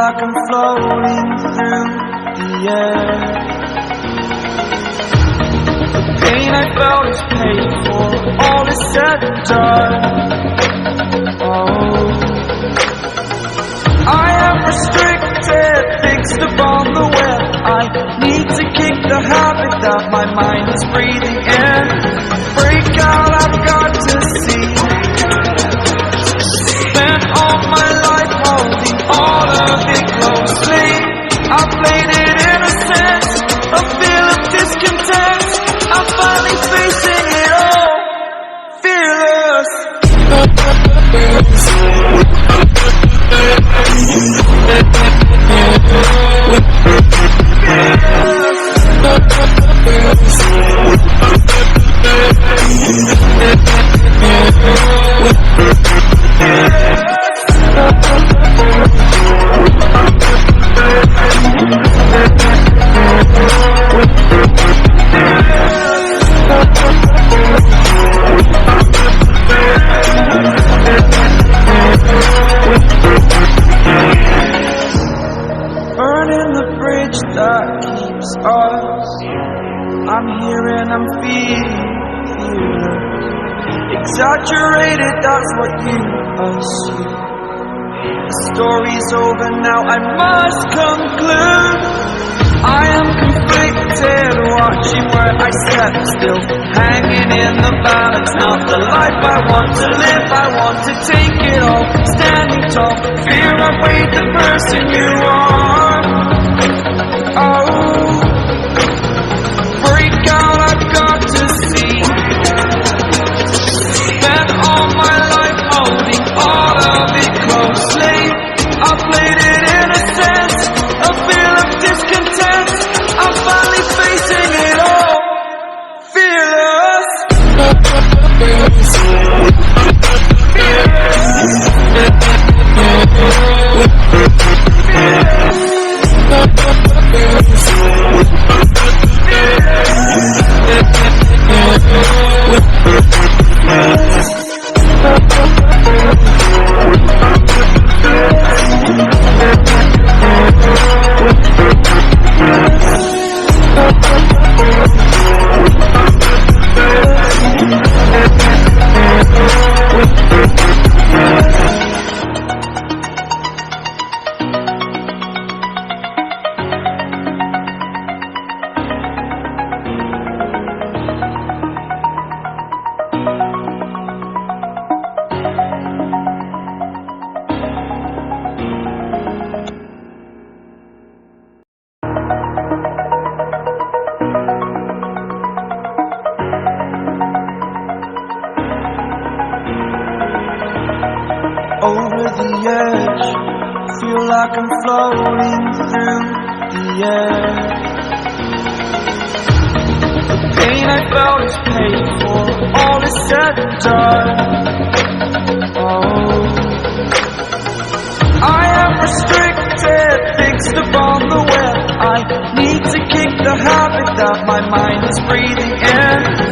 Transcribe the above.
like I'm floating through the air. The pain I felt is paid for, all is said and done. Oh, I am restricted, fixed upon the web. I need to kick the habit that my mind is breathing in. Break out, I've got to see. Spent all my life holding all of it closely. I played it innocent, a feel of discontent. I'm finally facing it all, fearless. Burning the bridge that keeps us. I'm here and I'm feeling exaggerated, that's what you assume. The story's over now, I must conclude. I am conflicted, watching where I step still, hanging in the balance. Not the life I want to live, I want to take it all. Standing tall, fear I've weighed the person you are. Oh, break out, I've got to see. Spent all my life holding all of it closely. I played it innocent, a feel of discontent. I'm finally facing it all, fearless. Over the edge, feel like I'm floating through the air. The pain I felt is paid for, all is said and done. Oh, I am restricted, fixed upon the web. I need to kick the habit that my mind is breathing in.